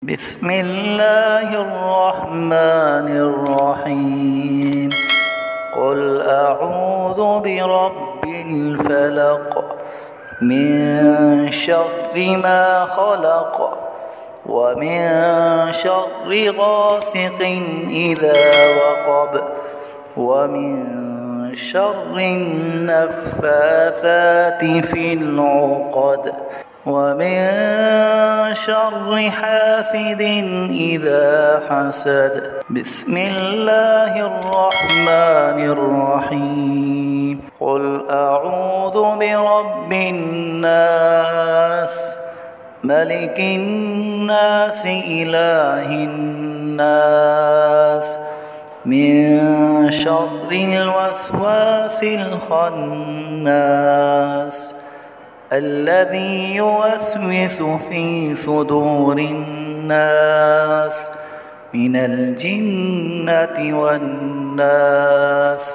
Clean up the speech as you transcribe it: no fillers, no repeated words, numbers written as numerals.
بسم الله الرحمن الرحيم. قل أعوذ برب الفلق من شر ما خلق ومن شر غاسق إذا وقب ومن شر النفاثات في العقد ومن شر حاسد إذا حسد. بسم الله الرحمن الرحيم. قل أعوذ برب الناس ملك الناس إله الناس من شر الوسواس الخناس الذي يوسوس في صدور الناس من الجنة والناس.